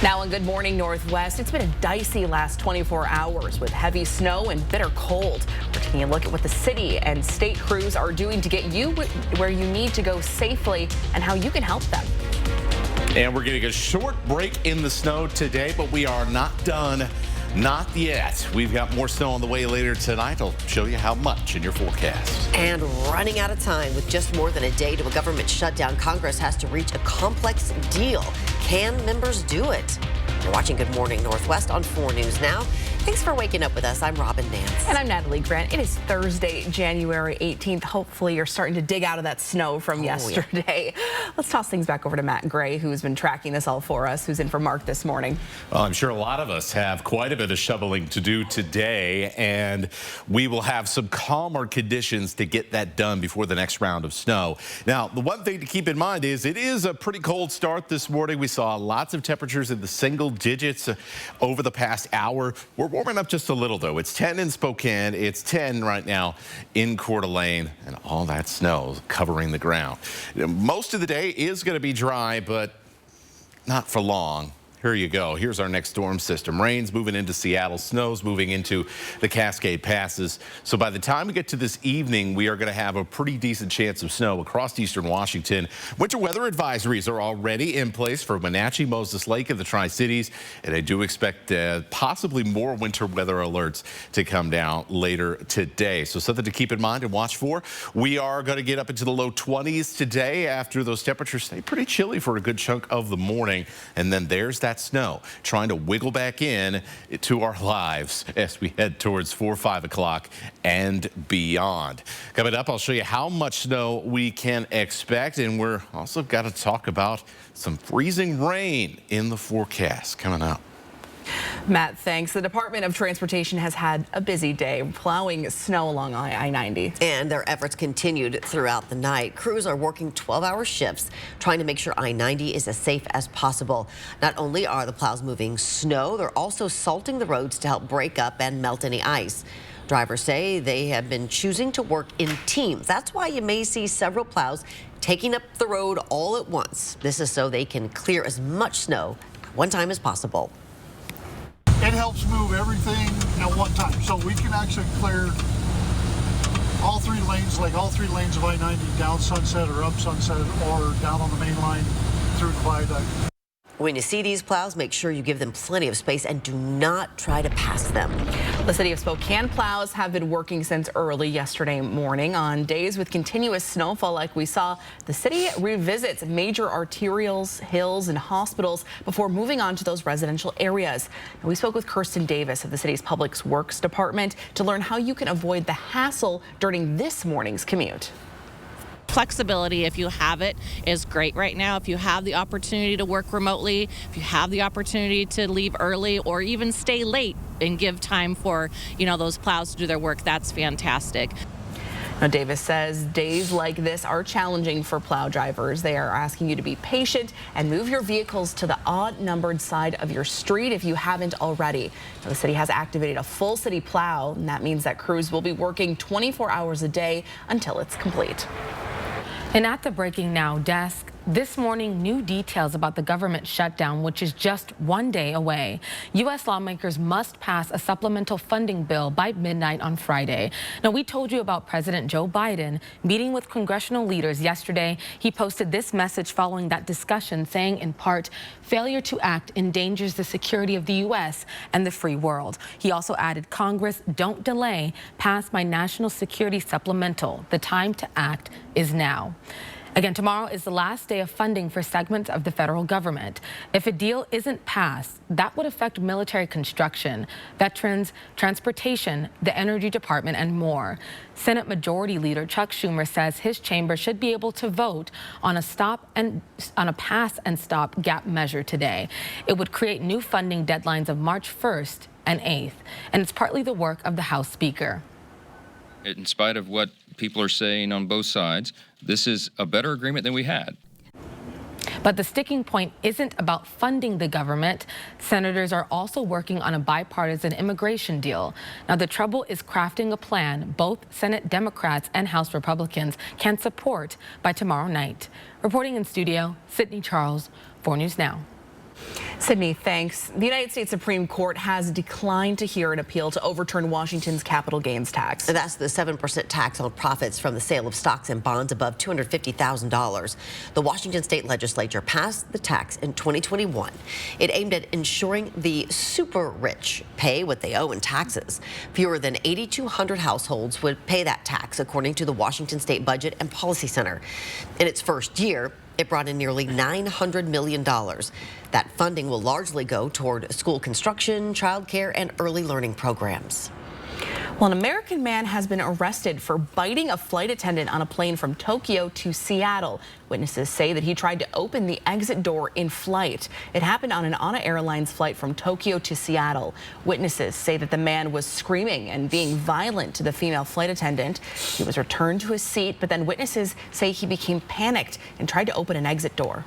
Now in Good Morning Northwest, it's been a dicey last 24 hours with heavy snow and bitter cold. We're taking a look at what the city and state crews are doing to get you where you need to go safely and how you can help them. And we're getting a short break in the snow today, but we are not done. Not yet. We've got more snow on the way later tonight. I'll show you how much in your forecast. And running out of time with just more than a day to a government shutdown, Congress has to reach a complex deal. Can members do it? You're watching Good Morning Northwest on 4 News Now. Thanks for waking up with us. I'm Robin Nance. And I'm Natalie Grant. It is Thursday, January 18th. Hopefully you're starting to dig out of that snow from yesterday. Yeah. Let's toss things back over to Matt Gray, who's been tracking this all for us, who's in for Mark this morning. Well, I'm sure a lot of us have quite a bit of shoveling to do today, and we will have some calmer conditions to get that done before the next round of snow. Now, the one thing to keep in mind is it is a pretty cold start this morning. We saw lots of temperatures in the single digits over the past hour. We're warming up just a little, though. It's 10 in Spokane. It's 10 right now in Coeur d'Alene, and all that snow covering the ground. Most of the day is going to be dry, but not for long. Here you go. Here's our next storm system. Rain's moving into Seattle. Snow's moving into the Cascade Passes. So by the time we get to this evening, we are going to have a pretty decent chance of snow across eastern Washington. Winter weather advisories are already in place for Wenatchee, Moses Lake, and the Tri-Cities. And I do expect possibly more winter weather alerts to come down later today. So something to keep in mind and watch for. We are going to get up into the low 20s today after those temperatures stay pretty chilly for a good chunk of the morning. And then there's that snow trying to wiggle back in to our lives as we head towards 4 or 5 o'clock and beyond. Coming up, I'll show you how much snow we can expect, and we're also got to talk about some freezing rain in the forecast coming up. Matt, thanks. The Department of Transportation has had a busy day plowing snow along I-90. And their efforts continued throughout the night. Crews are working 12-hour shifts trying to make sure I-90 is as safe as possible. Not only are the plows moving snow, they're also salting the roads to help break up and melt any ice. Drivers say they have been choosing to work in teams. That's why you may see several plows taking up the road all at once. This is so they can clear as much snow at one time as possible. It helps move everything at one time, so we can actually clear all 3 lanes, like all 3 lanes of I-90 down Sunset or up Sunset or down on the main line through the viaduct. When you see these plows, make sure you give them plenty of space and do not try to pass them. The city of Spokane plows have been working since early yesterday morning. On days with continuous snowfall like we saw, the city revisits major arterials, hills, and hospitals before moving on to those residential areas. And we spoke with Kirsten Davis of the city's Public Works Department to learn how you can avoid the hassle during this morning's commute. Flexibility, if you have it, is great right now. If you have the opportunity to work remotely, if you have the opportunity to leave early or even stay late and give time for, those plows to do their work, that's fantastic. Now, Davis says days like this are challenging for plow drivers. They are asking you to be patient and move your vehicles to the odd-numbered side of your street if you haven't already. Now, the city has activated a full city plow, and that means that crews will be working 24 hours a day until it's complete. And at the Breaking Now desk, this morning, new details about the government shutdown, which is just 1 day away. U.S. lawmakers must pass a supplemental funding bill by midnight on Friday. Now, we told you about President Joe Biden meeting with congressional leaders yesterday. He posted this message following that discussion, saying, in part, failure to act endangers the security of the U.S. and the free world. He also added, Congress, don't delay, pass my national security supplemental. The time to act is now. Again, tomorrow is the last day of funding for segments of the federal government. If a deal isn't passed, that would affect military construction, veterans, transportation, the Energy Department, and more. Senate Majority Leader Chuck Schumer says his chamber should be able to vote on a pass and stop gap measure today. It would create new funding deadlines of March 1st and 8th, and it's partly the work of the House Speaker. In spite of what people are saying on both sides, this is a better agreement than we had. But the sticking point isn't about funding the government. Senators are also working on a bipartisan immigration deal. Now, the trouble is crafting a plan both Senate Democrats and House Republicans can support by tomorrow night. Reporting in studio, Sydney Charles, 4 News Now. Sydney, thanks. The United States Supreme Court has declined to hear an appeal to overturn Washington's capital gains tax. That's the 7% tax on profits from the sale of stocks and bonds above $250,000. The Washington state legislature passed the tax in 2021. It aimed at ensuring the super rich pay what they owe in taxes. Fewer than 8,200 households would pay that tax, according to the Washington State Budget and Policy Center. In its first year, it brought in nearly $900 million. That funding will largely go toward school construction, childcare, and early learning programs. Well, an American man has been arrested for biting a flight attendant on a plane from Tokyo to Seattle. Witnesses say that he tried to open the exit door in flight. It happened on an ANA Airlines flight from Tokyo to Seattle. Witnesses say that the man was screaming and being violent to the female flight attendant. He was returned to his seat, but then witnesses say he became panicked and tried to open an exit door.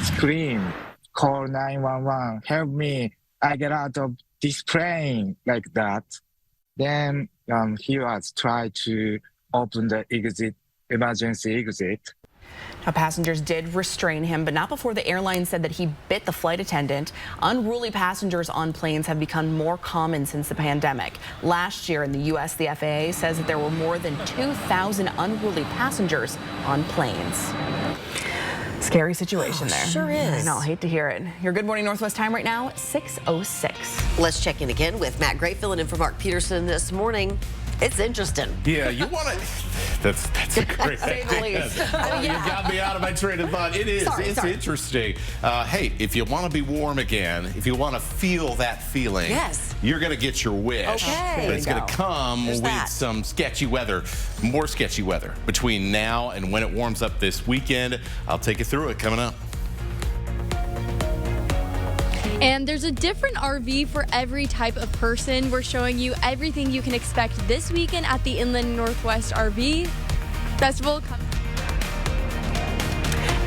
Scream, call 911, help me, I get out of this plane, like that. Then he was trying to open the emergency exit. Now, passengers did restrain him, but not before the airline said that he bit the flight attendant. Unruly passengers on planes have become more common since the pandemic. Last year in the U.S., the FAA says that there were more than 2,000 unruly passengers on planes. Scary situation there. Sure is. I know, hate to hear it. Your Good Morning Northwest time right now, 6:06. Let's check in again with Matt Gray filling in for Mark Peterson this morning. It's interesting. Yeah, you want to. That's a great Say the least. You got me out of my train of thought. It is. It's interesting. Hey, if you want to be warm again, if you want to feel that feeling, yes, you're going to get your wish. Okay. But it's going to come with some sketchy weather, more sketchy weather between now and when it warms up this weekend. I'll take you through it coming up. And there's a different RV for every type of person. We're showing you everything you can expect this weekend at the Inland Northwest RV Festival.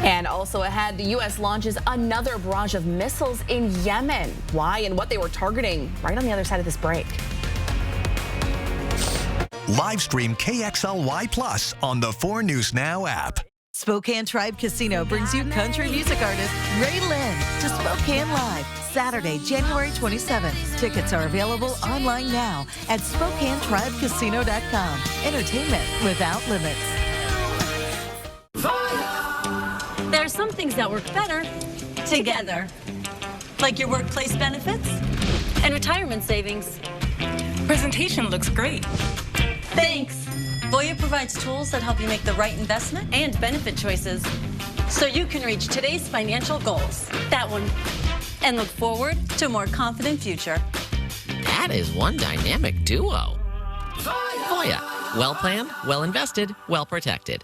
And also ahead, the U.S. launches another barrage of missiles in Yemen. Why and what they were targeting right on the other side of this break. Live stream KXLY Plus on the 4 News Now app. Spokane Tribe Casino brings you country music artist Ray Lynn to Spokane Live, Saturday, January 27th. Tickets are available online now at SpokaneTribeCasino.com. Entertainment without limits. There are some things that work better together, like your workplace benefits and retirement savings. Presentation looks great. Thanks. Voya provides tools that help you make the right investment and benefit choices so you can reach today's financial goals, that one, and look forward to a more confident future. That is one dynamic duo. Voya. Well planned, well invested, well protected.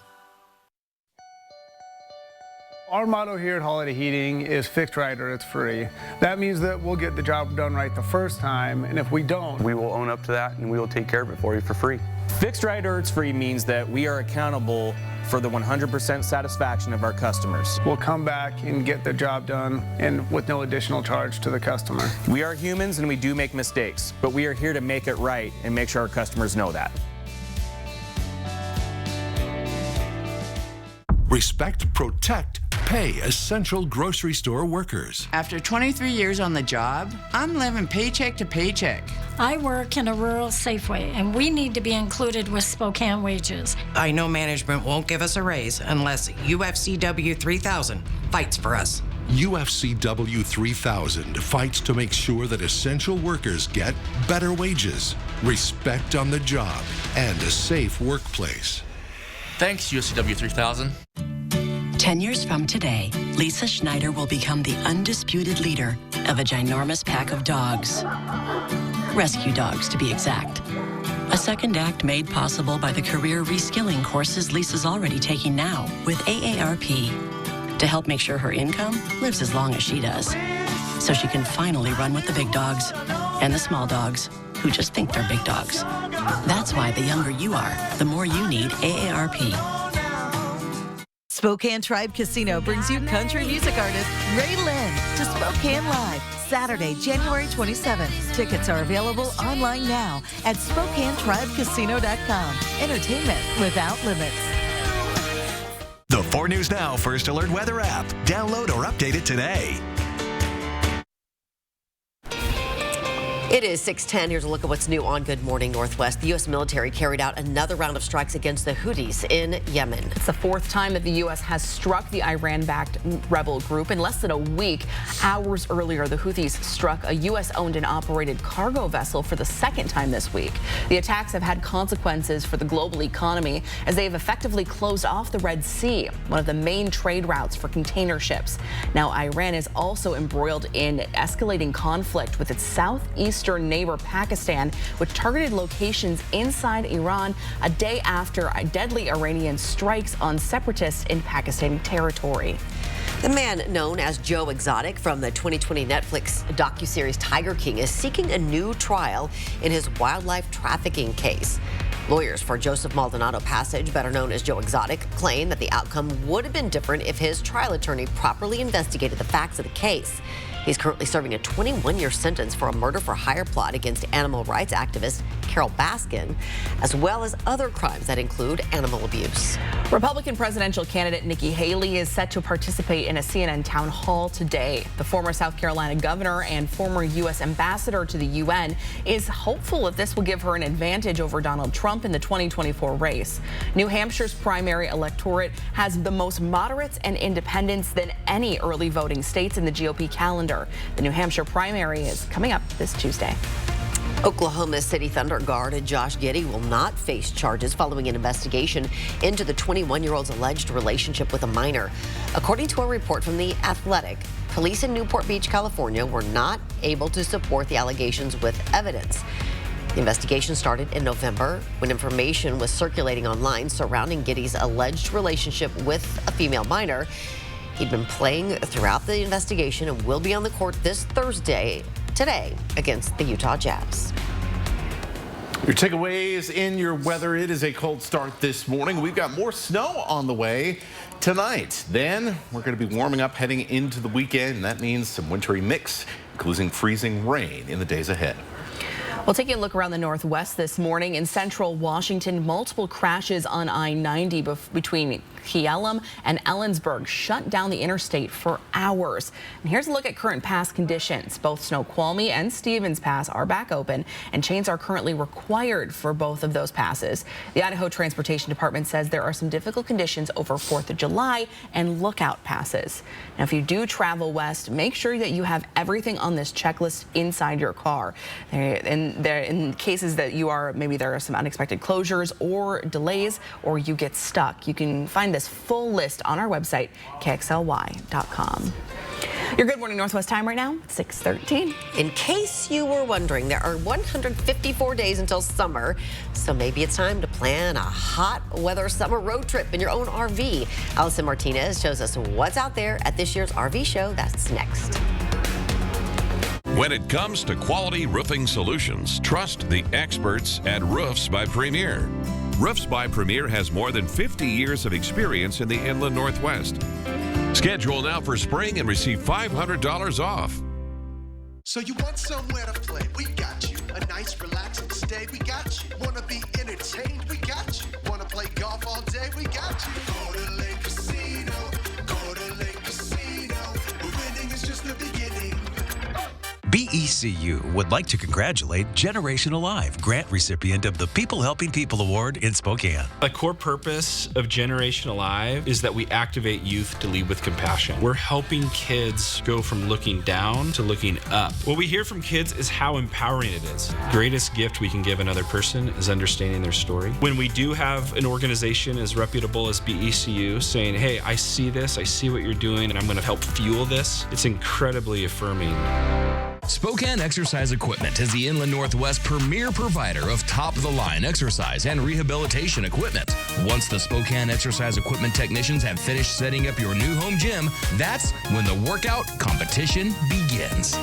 Our motto here at Holiday Heating is fixed right or it's free. That means that we'll get the job done right the first time, and if we don't, we will own up to that and we will take care of it for you for free. Fixed right or it's free means that we are accountable for the 100% satisfaction of our customers. We'll come back and get the job done and with no additional charge to the customer. We are humans and we do make mistakes, but we are here to make it right and make sure our customers know that. Respect, protect, pay essential grocery store workers. After 23 years on the job, I'm living paycheck to paycheck. I work in a rural Safeway, and we need to be included with Spokane wages. I know management won't give us a raise unless UFCW 3000 fights for us. UFCW 3000 fights to make sure that essential workers get better wages, respect on the job, and a safe workplace. Thanks, UFCW 3000. 10 years from today, Lisa Schneider will become the undisputed leader of a ginormous pack of dogs. Rescue dogs, to be exact. A second act made possible by the career reskilling courses Lisa's already taking now with AARP to help make sure her income lives as long as she does, so she can finally run with the big dogs and the small dogs who just think they're big dogs. That's why the younger you are, the more you need AARP. Spokane Tribe Casino brings you country music artist Ray Lynn to Spokane Live, Saturday, January 27th. Tickets are available online now at SpokaneTribeCasino.com. Entertainment without limits. The 4 News Now First Alert Weather app. Download or update it today. It is 6:10. Here's a look at what's new on Good Morning Northwest. The U.S. military carried out another round of strikes against the Houthis in Yemen. It's the fourth time that the U.S. has struck the Iran-backed rebel group in less than a week. Hours earlier, the Houthis struck a U.S.-owned and operated cargo vessel for the second time this week. The attacks have had consequences for the global economy as they have effectively closed off the Red Sea, one of the main trade routes for container ships. Now, Iran is also embroiled in escalating conflict with its southeastern neighbor Pakistan, which targeted locations inside Iran a day after deadly Iranian strikes on separatists in Pakistani territory. The man known as Joe Exotic from the 2020 Netflix docuseries Tiger King is seeking a new trial in his wildlife trafficking case. Lawyers for Joseph Maldonado Passage, better known as Joe Exotic, claim that the outcome would have been different if his trial attorney properly investigated the facts of the case. He's currently serving a 21-year sentence for a murder-for-hire plot against animal rights activist Carol Baskin, as well as other crimes that include animal abuse. Republican presidential candidate Nikki Haley is set to participate in a CNN town hall today. The former South Carolina governor and former U.S. ambassador to the UN is hopeful that this will give her an advantage over Donald Trump in the 2024 race. New Hampshire's primary electorate has the most moderates and independents than any early voting states in the GOP calendar. The New Hampshire primary is coming up this Tuesday. Oklahoma City Thunder guard Josh Giddey will not face charges following an investigation into the 21-year-old's alleged relationship with a minor. According to a report from The Athletic, police in Newport Beach, California, were not able to support the allegations with evidence. The investigation started in November when information was circulating online surrounding Giddey's alleged relationship with a female minor. He'd been playing throughout the investigation and will be on the court this Thursday, today, against the Utah Jazz. Your takeaways in your weather. It is a cold start this morning. We've got more snow on the way tonight. Then we're going to be warming up heading into the weekend, and that means some wintry mix, including freezing rain in the days ahead. We'll take a look around the Northwest this morning. In central Washington, multiple crashes on I-90 between Kielum and Ellensburg shut down the interstate for hours. And here's a look at current pass conditions. Both Snoqualmie and Stevens Pass are back open, and chains are currently required for both of those passes. The Idaho Transportation Department says there are some difficult conditions over 4th of July and Lookout passes. Now, if you do travel west, make sure that you have everything on this checklist inside your car. In cases that maybe there are some unexpected closures or delays, or you get stuck, you can find this full list on our website, KXLY.com. Your Good Morning Northwest time right now, 6:13. In case you were wondering, there are 154 days until summer, so maybe it's time to plan a hot weather summer road trip in your own RV. Allison Martinez shows us what's out there at this year's RV show. That's next. When it comes to quality roofing solutions, trust the experts at Roofs by Premier. Roofs by Premier has more than 50 years of experience in the Inland Northwest. Schedule now for spring and receive $500 off. So you want somewhere to play? We got you. A nice relaxing stay? We got you. Want to be entertained? We got you. Want to play golf all day? We got you. Go to Lake Casino. Go to Lake Casino. Winning is just the beginning. BECU would like to congratulate Generation Alive, grant recipient of the People Helping People Award in Spokane. A core purpose of Generation Alive is that we activate youth to lead with compassion. We're helping kids go from looking down to looking up. What we hear from kids is how empowering it is. The greatest gift we can give another person is understanding their story. When we do have an organization as reputable as BECU saying, hey, I see this, I see what you're doing, and I'm going to help fuel this, it's incredibly affirming. Spokane Exercise Equipment is the Inland Northwest premier provider of top-of-the-line exercise and rehabilitation equipment. Once the Spokane Exercise Equipment technicians have finished setting up your new home gym, that's when the workout competition begins.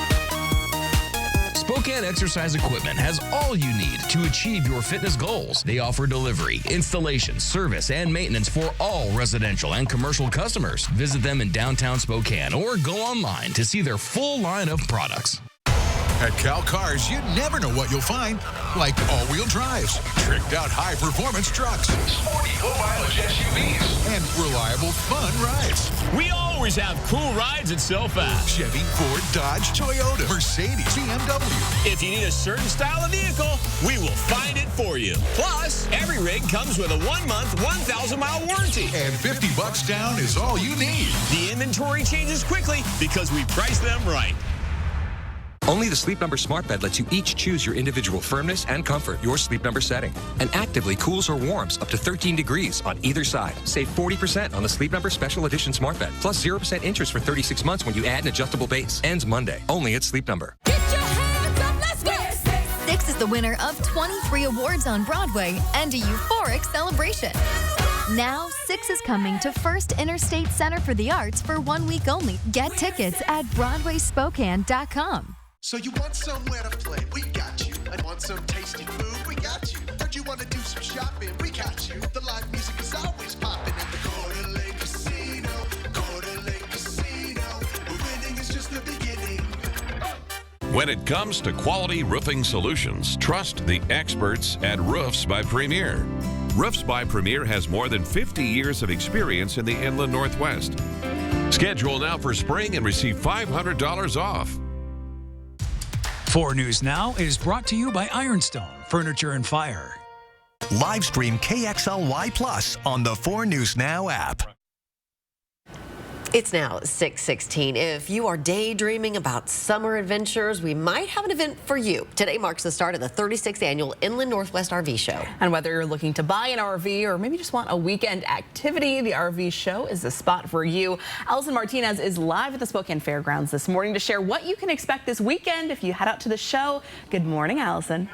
Spokane Exercise Equipment has all you need to achieve your fitness goals. They offer delivery, installation, service, and maintenance for all residential and commercial customers. Visit them in downtown Spokane or go online to see their full line of products. At Cal Cars, you never know what you'll find, like all-wheel drives, tricked-out high-performance trucks, sporty low-mileage SUVs, and reliable fun rides. We always always have cool rides at SoFast. Chevy, Ford, Dodge, Toyota, Mercedes, BMW. If you need a certain style of vehicle, we will find it for you. Plus, every rig comes with a 1-month, 1,000-mile warranty. And $50 down is all you need. The inventory changes quickly because we price them right. Only the Sleep Number Smart Bed lets you each choose your individual firmness and comfort, your Sleep Number setting, and actively cools or warms up to 13 degrees on either side. Save 40% on the Sleep Number Special Edition Smart Bed, plus 0% interest for 36 months when you add an adjustable base. Ends Monday. Only at Sleep Number. Six is the winner of 23 awards on Broadway and a euphoric celebration. Now, Six is coming to First Interstate Center for the Arts for 1 week only. Get tickets at BroadwaySpokane.com. So you want somewhere to play? We got you. And want some tasty food? We got you. Heard you want to do some shopping? We got you. The live music is always popping at the Coeur d'Alene Casino. Coeur d'Alene Casino. Winning is just the beginning. When it comes to quality roofing solutions, trust the experts at Roofs by Premier. Roofs by Premier has more than 50 years of experience in the Inland Northwest. Schedule now for spring and receive $500 off. 4 News Now is brought to you by Ironstone Furniture and Fire. Live stream KXLY Plus on the 4 News Now app. It's now 6:16. If you are daydreaming about summer adventures, we might have an event for you. Today marks the start of the 36th annual Inland Northwest RV Show. And whether you're looking to buy an RV or maybe just want a weekend activity, the RV Show is the spot for you. Allison Martinez is live at the Spokane Fairgrounds this morning to share what you can expect this weekend if you head out to the show. Good morning, Allison.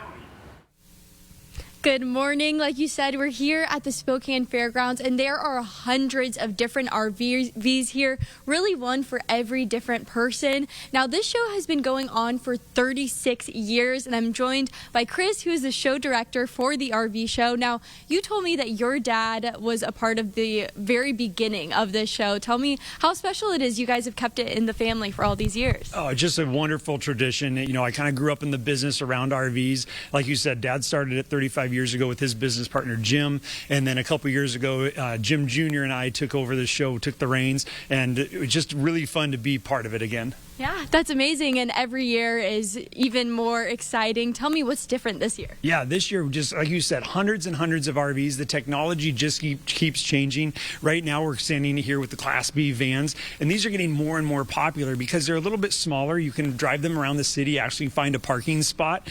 Good morning. Like you said, we're here at the Spokane Fairgrounds, and there are hundreds of different RVs here, really one for every different person. Now, this show has been going on for 36 years, and I'm joined by Chris, who is the show director for the RV show. Now, you told me that your dad was a part of the very beginning of this show. Tell me how special it is you guys have kept it in the family for all these years. Oh, just a wonderful tradition. You know, I kind of grew up in the business around RVs. Like you said, Dad started it 35 years ago with his business partner Jim, and then a couple years ago Jim Jr. and I took over the show, took the reins, and it was just really fun to be part of it again. Yeah, that's amazing, and every year is even more exciting. Tell me what's different this year. Yeah, this year, just like you said, hundreds and hundreds of RVs. The technology just keeps changing. Right now we're standing here with the Class B vans, and these are getting more and more popular because they're a little bit smaller. You can drive them around the city, actually find a parking spot.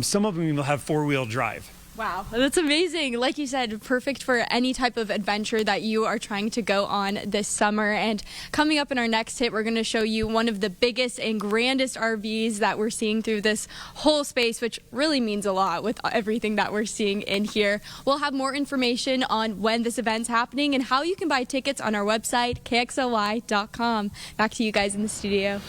Some of them will have 4-wheel drive. Wow, that's amazing. Like you said, perfect for any type of adventure that you are trying to go on this summer. And coming up in our next hit, we're going to show you one of the biggest and grandest RVs that we're seeing through this whole space, which really means a lot with everything that we're seeing in here. We'll have more information on when this event's happening and how you can buy tickets on our website, KXLY.com. Back to you guys in the studio.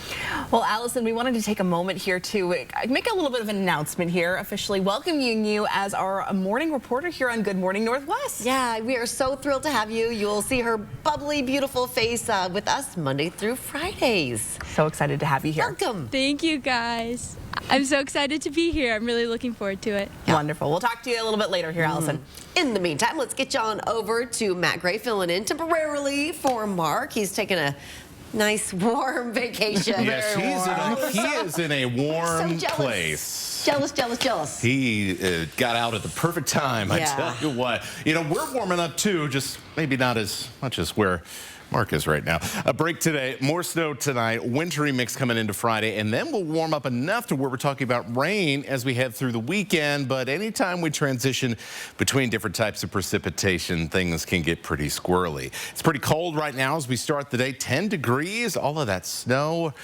Well, Allison, we wanted to take a moment here to make a little bit of an announcement here, officially welcoming you as our morning reporter here on Good Morning Northwest. Yeah, we are so thrilled to have you. You'll see her bubbly, beautiful face with us Monday through Fridays. So excited to have you here. Welcome. Thank you, guys. I'm so excited to be here. I'm really looking forward to it. Yeah. Wonderful. We'll talk to you a little bit later here, Allison. In the meantime, let's get you on over to Matt Gray filling in temporarily for Mark. He's taking a nice warm vacation. Yes, he is in a warm place. Jealous. He got out at the perfect time, I tell you what. You know, we're warming up too, just maybe not as much as where Mark is right now. A break today, more snow tonight, wintry mix coming into Friday, and then we'll warm up enough to where we're talking about rain as we head through the weekend. But anytime we transition between different types of precipitation, things can get pretty squirrely. It's pretty cold right now as we start the day, 10 degrees, all of that snow.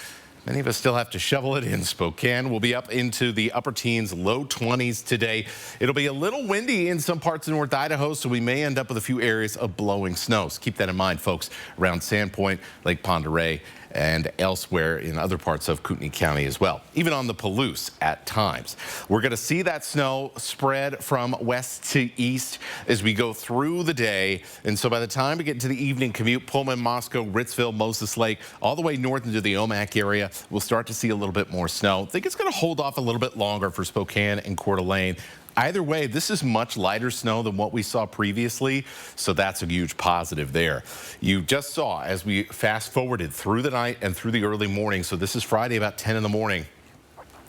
Many of us still have to shovel it in Spokane. We'll be up into the upper teens, low 20s today. It'll be a little windy in some parts of North Idaho, so we may end up with a few areas of blowing snow. So keep that in mind, folks, around Sandpoint, Lake Pend Oreille, and elsewhere in other parts of Kootenai County as well, even on the Palouse at times. We're going to see that snow spread from west to east as we go through the day. And so by the time we get into the evening commute, Pullman, Moscow, Ritzville, Moses Lake, all the way north into the Omak area, we'll start to see a little bit more snow. I think it's going to hold off a little bit longer for Spokane and Coeur d'Alene. either way, this is much lighter snow than what we saw previously, so that's a huge positive there. You just saw, as we fast forwarded through the night and through the early morning, so this is Friday about 10 in the morning.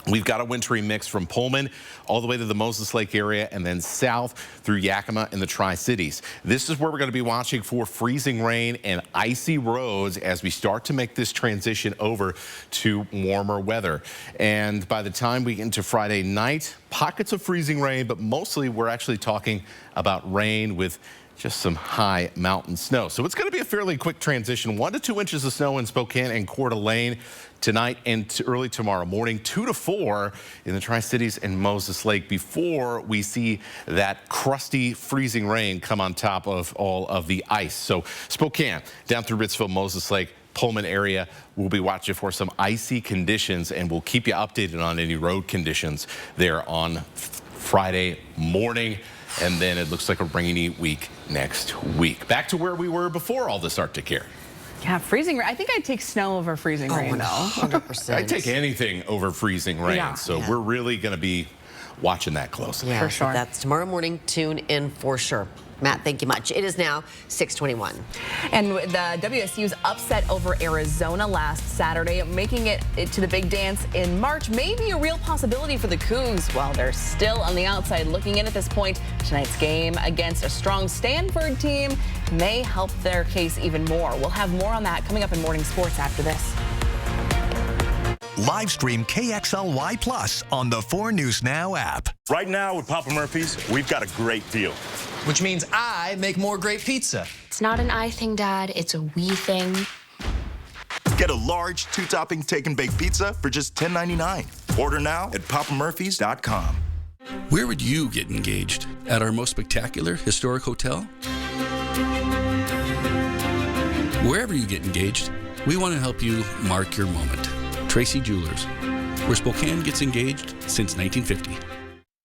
We've got a wintry mix from Pullman all the way to the Moses Lake area and then south through Yakima and the Tri-Cities. This is where we're going to be watching for freezing rain and icy roads as we start to make this transition over to warmer weather. And by the time we get into Friday night, pockets of freezing rain, but mostly we're actually talking about rain with just some high mountain snow. So it's going to be a fairly quick transition. 1 to 2 inches of snow in Spokane and Coeur d'Alene tonight and early tomorrow morning. 2 to 4 in the Tri-Cities and Moses Lake before we see that crusty freezing rain come on top of all of the ice. So Spokane down through Ritzville, Moses Lake, Pullman area, we'll be watching for some icy conditions, and we'll keep you updated on any road conditions there on Friday morning. And then it looks like a rainy week next week. Back to where we were before all this Arctic air. Yeah, freezing rain. I think I'd take snow over freezing rain. Oh, no, 100%. I'd take anything over freezing rain. Yeah. So we're really going to be watching that closely. Yeah, for sure. That's tomorrow morning. Tune in for sure. Matt, thank you much. It is now 6:21. And the WSU's upset over Arizona last Saturday, making it to the big dance in March. Maybe a real possibility for the Cougs. While they're still on the outside looking in at this point, tonight's game against a strong Stanford team may help their case even more. We'll have more on that coming up in Morning Sports after this. Live stream KXLY Plus on the 4 News Now app. Right now with Papa Murphy's, we've got a great deal. Which means I make more great pizza. It's not an I thing, Dad. It's a we thing. Get a large 2-topping take and bake pizza for just $10.99. Order now at papamurphys.com. Where would you get engaged? At our most spectacular historic hotel? Wherever you get engaged, we want to help you mark your moment. Tracy Jewelers, where Spokane gets engaged since 1950.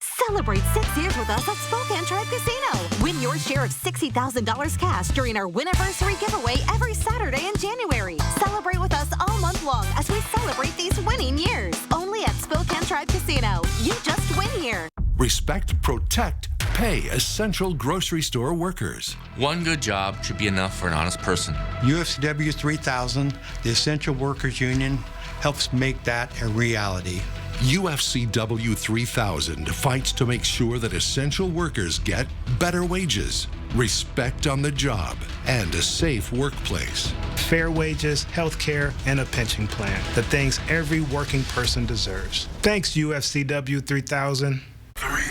Celebrate 6 years with us at Spokane Tribe Casino. Win your share of $60,000 cash during our Win-Anniversary giveaway every Saturday in January. Celebrate with us all month long as we celebrate these winning years. Only at Spokane Tribe Casino. You just win here. Respect, protect, pay essential grocery store workers. One good job should be enough for an honest person. UFCW 3000, the Essential Workers Union, helps make that a reality. UFCW 3000 fights to make sure that essential workers get better wages, respect on the job, and a safe workplace. Fair wages, health care, and a pension plan. The things every working person deserves. Thanks, UFCW 3000. 3,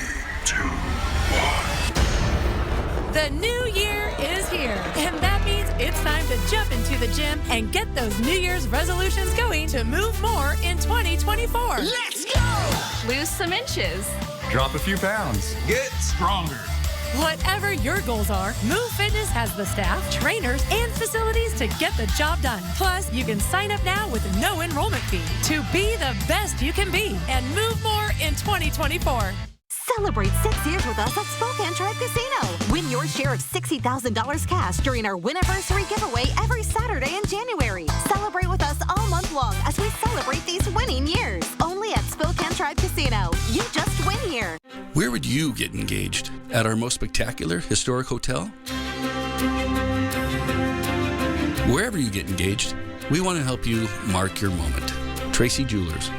2, 1. The new year is here, and that means it's time to jump into the gym and get those New Year's resolutions going to move more in 2024. Let's go! Lose some inches. Drop a few pounds. Get stronger. Whatever your goals are, Move Fitness has the staff, trainers, and facilities to get the job done. Plus, you can sign up now with no enrollment fee to be the best you can be and move more in 2024. Celebrate 6 years with us at Spokane Tribe Casino. Win your share of $60,000 cash during our Win-Anniversary giveaway every Saturday in January. Celebrate with us all month long as we celebrate these winning years. Only at Spokane Tribe Casino. You just win here. Where would you get engaged? At our most spectacular historic hotel? Wherever you get engaged, we want to help you mark your moment. Tracy Jewelers,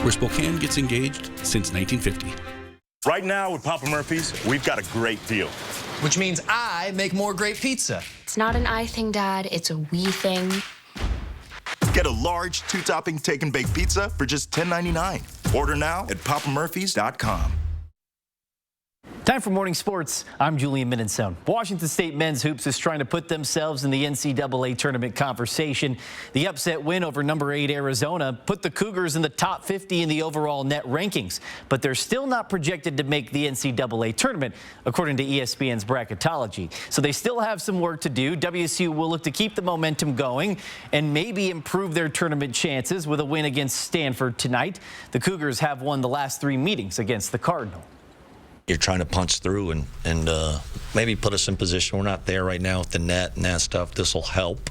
where Spokane gets engaged since 1950. Right now with Papa Murphy's, we've got a great deal. Which means I make more great pizza. It's not an I thing, Dad. It's a we thing. Get a large 2-topping take and bake pizza for just $10.99. Order now at papamurphys.com. Time for Morning Sports. I'm Julian Minenson. Washington State men's hoops is trying to put themselves in the NCAA tournament conversation. The upset win over number 8 Arizona put the Cougars in the top 50 in the overall net rankings, but they're still not projected to make the NCAA tournament, according to ESPN's bracketology. So they still have some work to do. WSU will look to keep the momentum going and maybe improve their tournament chances with a win against Stanford tonight. The Cougars have won the last 3 meetings against the Cardinal. You're trying to punch through and maybe put us in position. We're not there right now with the net and that stuff. This will help.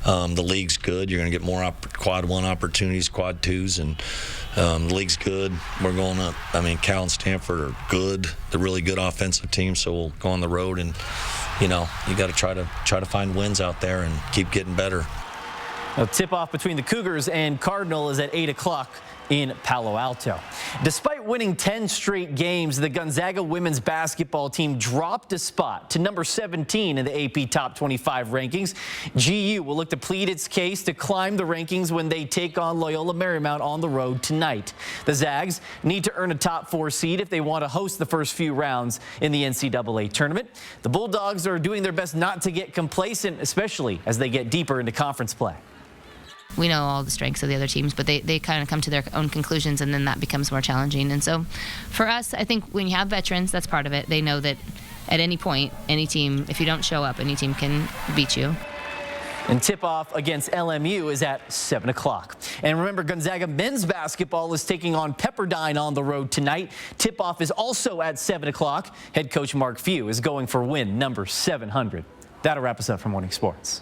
The league's good. You're going to get more quad 1 opportunities, quad 2s, and the league's good. We're going up. I mean, Cal and Stanford are good. They're really good offensive teams, so we'll go on the road and, you got to try to find wins out there and keep getting better. A tip-off between the Cougars and Cardinal is at 8 o'clock in Palo Alto. Despite winning 10 straight games, the Gonzaga women's basketball team dropped a spot to number 17 in the AP Top 25 rankings. GU will look to plead its case to climb the rankings when they take on Loyola Marymount on the road tonight. The Zags need to earn a top 4 seed if they want to host the first few rounds in the NCAA tournament. The Bulldogs are doing their best not to get complacent, especially as they get deeper into conference play. We know all the strengths of the other teams, but they kind of come to their own conclusions, and then that becomes more challenging. And so for us, I think when you have veterans, that's part of it. They know that at any point, any team, if you don't show up, any team can beat you. And tip-off against LMU is at 7 o'clock. And remember, Gonzaga men's basketball is taking on Pepperdine on the road tonight. Tip-off is also at 7 o'clock. Head coach Mark Few is going for win number 700. That'll wrap us up for Morning Sports.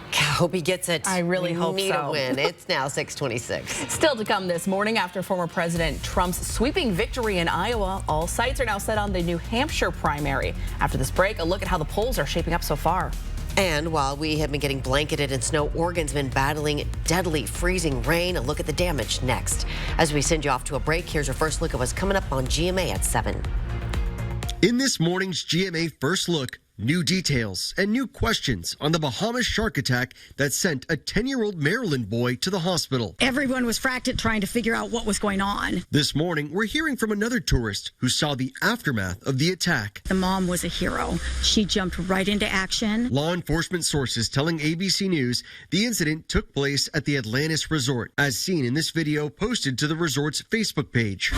I hope he gets it. I really hope need so. a win. It's now 6:26. Still to come this morning after former President Trump's sweeping victory in Iowa, all sights are now set on the New Hampshire primary. After this break, a look at how the polls are shaping up so far. And while we have been getting blanketed in snow, Oregon's been battling deadly freezing rain. A look at the damage next. As we send you off to a break, here's your first look at what's coming up on GMA at 7. In this morning's GMA First Look, new details and new questions on the Bahamas shark attack that sent a 10-year-old Maryland boy to the hospital. Everyone was frantic trying to figure out what was going on. This morning, we're hearing from another tourist who saw the aftermath of the attack. The mom was a hero. She jumped right into action. Law enforcement sources telling ABC News the incident took place at the Atlantis Resort, as seen in this video posted to the resort's Facebook page.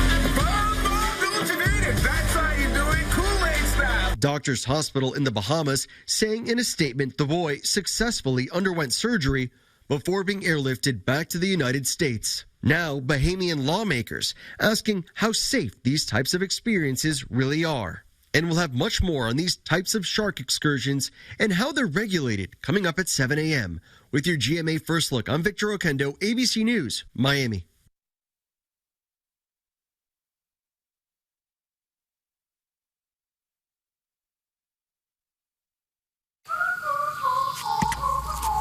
Doctors Hospital in the Bahamas saying in a statement the boy successfully underwent surgery before being airlifted back to the United States. Now, Bahamian lawmakers asking how safe these types of experiences really are. And we'll have much more on these types of shark excursions and how they're regulated coming up at 7 a.m. With your GMA First Look, I'm Victor Oquendo, ABC News, Miami.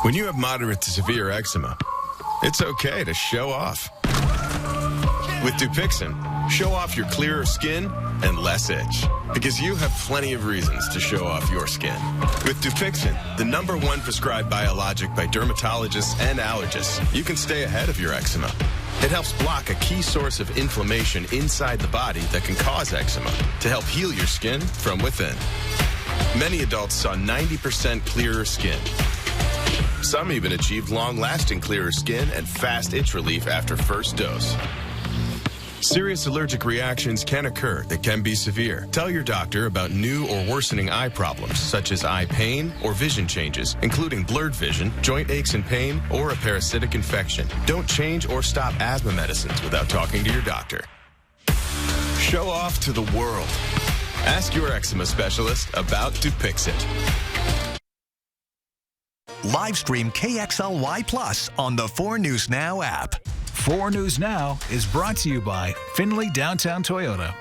When you have moderate to severe eczema, it's okay to show off. With Dupixent, show off your clearer skin and less itch, because you have plenty of reasons to show off your skin. With Dupixent, the #1 prescribed biologic by dermatologists and allergists, you can stay ahead of your eczema. It helps block a key source of inflammation inside the body that can cause eczema to help heal your skin from within. Many adults saw 90% clearer skin. Some even achieved long-lasting clearer skin and fast itch relief after first dose. Serious allergic reactions can occur that can be severe. Tell your doctor about new or worsening eye problems, such as eye pain or vision changes, including blurred vision, joint aches and pain, or a parasitic infection. Don't change or stop asthma medicines without talking to your doctor. Show off to the world. Ask your eczema specialist about Dupixent. Live stream KXLY Plus on the 4 News Now app. 4 News Now is brought to you by Findlay Downtown Toyota.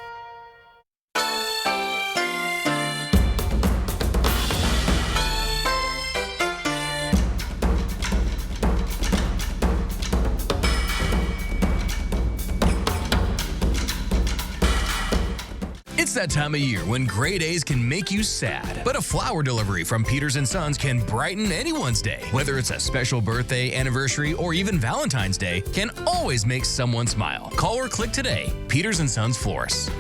It's that time of year when grade A's can make you sad, but a flower delivery from Peters & Sons can brighten anyone's day. Whether it's a special birthday, anniversary, or even Valentine's Day, can always make someone smile. Call or click today. Peters & Sons Florists.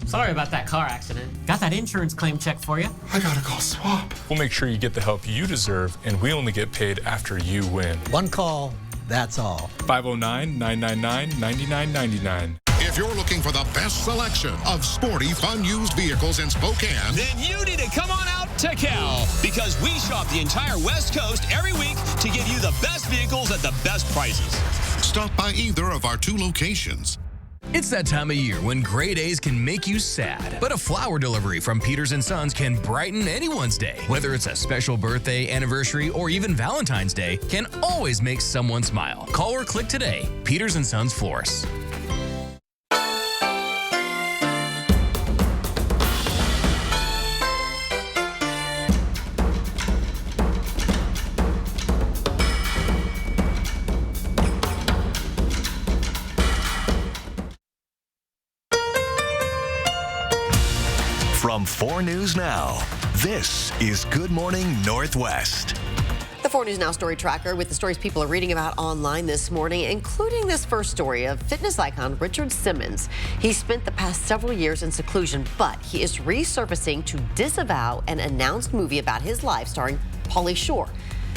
Sorry about that car accident. Got that insurance claim check for you. I gotta call Swap. We'll make sure you get the help you deserve, and we only get paid after you win. One call, that's all. 509-999-9999. If you're looking for the best selection of sporty, fun used vehicles in Spokane, then you need to come on out to Cal, because we shop the entire West Coast every week to give you the best vehicles at the best prices. Stop by either of our 2 locations. It's that time of year when gray days can make you sad, but a flower delivery from Peters & Sons can brighten anyone's day. Whether it's a special birthday, anniversary, or even Valentine's Day, can always make someone smile. Call or click today. Peters & Sons Florists. From 4 News Now, this is Good Morning Northwest. The 4 News Now story tracker with the stories people are reading about online this morning, including this first story of fitness icon Richard Simmons. He spent the past several years in seclusion, but he is resurfacing to disavow an announced movie about his life starring Pauly Shore.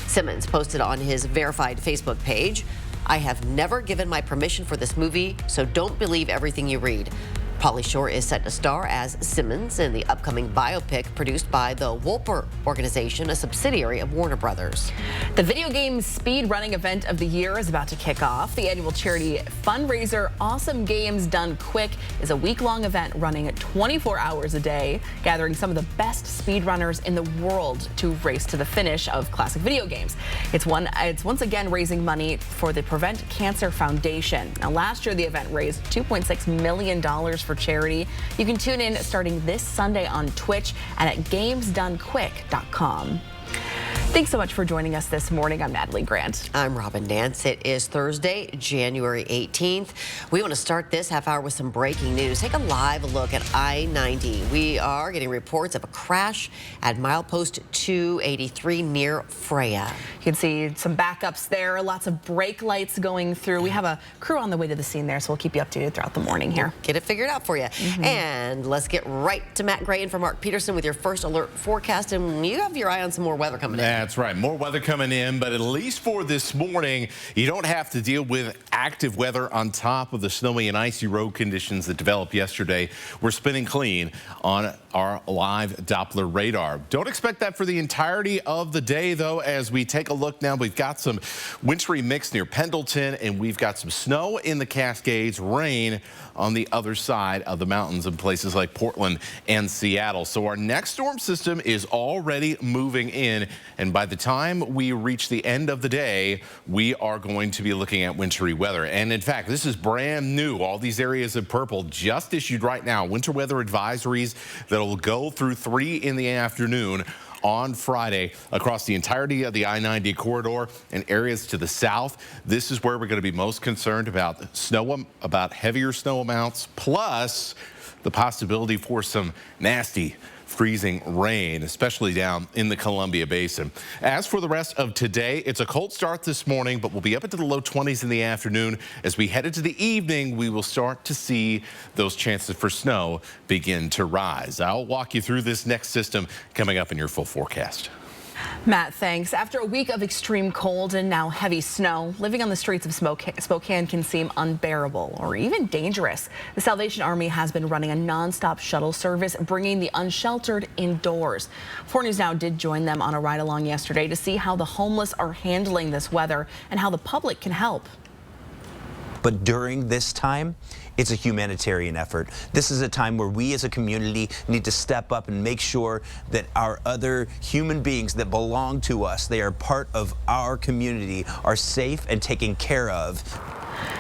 Simmons posted on his verified Facebook page, "I have never given my permission for this movie, so don't believe everything you read." Pauly Shore is set to star as Simmons in the upcoming biopic produced by the Wolper Organization, a subsidiary of Warner Brothers. The video game speed running event of the year is about to kick off. The annual charity fundraiser Awesome Games Done Quick is a week-long event running 24 hours a day, gathering some of the best speedrunners in the world to race to the finish of classic video games. It's once again raising money for the Prevent Cancer Foundation. Now, last year the event raised $2.6 million for charity. You can tune in starting this Sunday on Twitch and at gamesdonequick.com. Thanks so much for joining us this morning. I'm Natalie Grant. I'm Robin Nance. It is Thursday, January 18th. We want to start this half hour with some breaking news. Take a live look at I-90. We are getting reports of a crash at milepost 283 near Freya. You can see some backups there, lots of brake lights going through. We have a crew on the way to the scene there, so we'll keep you updated throughout the morning here. Get it figured out for you. And let's get right to Matt Gray and for Mark Peterson with your first alert forecast. And you have your eye on some more weather coming in. That's right. More weather coming in, but at least for this morning, you don't have to deal with active weather on top of the snowy and icy road conditions that developed yesterday. We're spinning clean on our live Doppler radar. Don't expect that for the entirety of the day, though. As we take a look now, we've got some wintry mix near Pendleton, and we've got some snow in the Cascades, rain on the other side of the mountains in places like Portland and Seattle. So our next storm system is already moving in, and by the time we reach the end of the day, we are going to be looking at wintry weather. And in fact, this is brand new. All these areas of purple just issued right now. Winter weather advisories that'll go through 3 in the afternoon on Friday across the entirety of the I-90 corridor and areas to the south. This is where we're going to be most concerned about snow, about heavier snow amounts, plus the possibility for some nasty freezing rain, especially down in the Columbia Basin. As for the rest of today, it's a cold start this morning, but we'll be up into the low 20s in the afternoon. As we head into the evening, we will start to see those chances for snow begin to rise. I'll walk you through this next system coming up in your full forecast. Matt, thanks. After a week of extreme cold and now heavy snow, living on the streets of Spokane can seem unbearable or even dangerous. The Salvation Army has been running a nonstop shuttle service, bringing the unsheltered indoors. 4 News Now did join them on a ride along yesterday to see how the homeless are handling this weather and how the public can help. But during this time, it's a humanitarian effort. This is a time where we as a community need to step up and make sure that our other human beings that belong to us, they are part of our community, are safe and taken care of.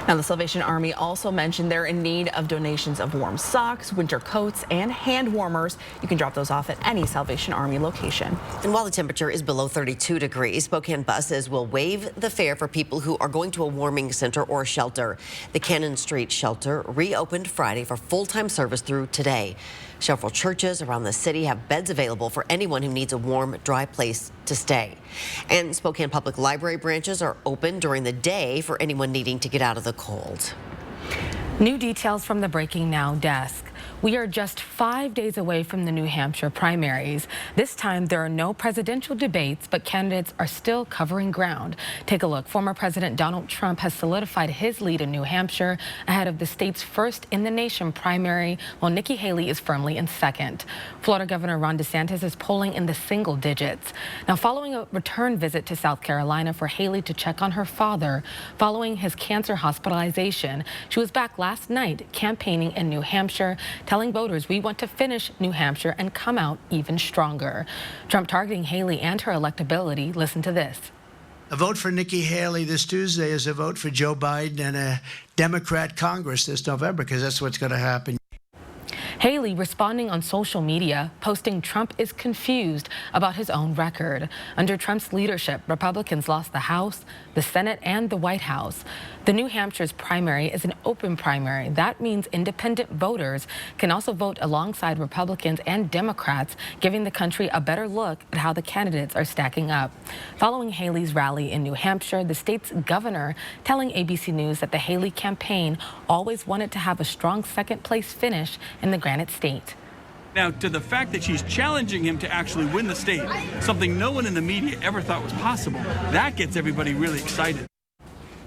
Now, the Salvation Army also mentioned they're in need of donations of warm socks, winter coats, and hand warmers. You can drop those off at any Salvation Army location. And while the temperature is below 32 degrees, Spokane buses will waive the fare for people who are going to a warming center or shelter. The Cannon Street shelter reopened Friday for full-time service through today. Several churches around the city have beds available for anyone who needs a warm, dry place to stay. And Spokane Public Library branches are open during the day for anyone needing to get out of the cold. New details from the Breaking Now desk. We are just 5 days away from the New Hampshire primaries. This time, there are no presidential debates, but candidates are still covering ground. Take a look. Former President Donald Trump has solidified his lead in New Hampshire ahead of the state's first in-the-nation primary, while Nikki Haley is firmly in second. Florida Governor Ron DeSantis is polling in the single digits. Now, following a return visit to South Carolina for Haley to check on her father following his cancer hospitalization, she was back last night campaigning in New Hampshire, telling voters we want to finish New Hampshire and come out even stronger. Trump targeting Haley and her electability. Listen to this. A vote for Nikki Haley this Tuesday is a vote for Joe Biden and a Democrat Congress this November, because that's what's going to happen. Haley responding on social media, posting Trump is confused about his own record. Under Trump's leadership, Republicans lost the House, the Senate, and the White House. The New Hampshire's primary is an open primary. That means independent voters can also vote alongside Republicans and Democrats, giving the country a better look at how the candidates are stacking up. Following Haley's rally in New Hampshire, the state's governor telling ABC News that the Haley campaign always wanted to have a strong second-place finish in the Granite State. Now, to the fact that she's challenging him to actually win the state, something no one in the media ever thought was possible, that gets everybody really excited.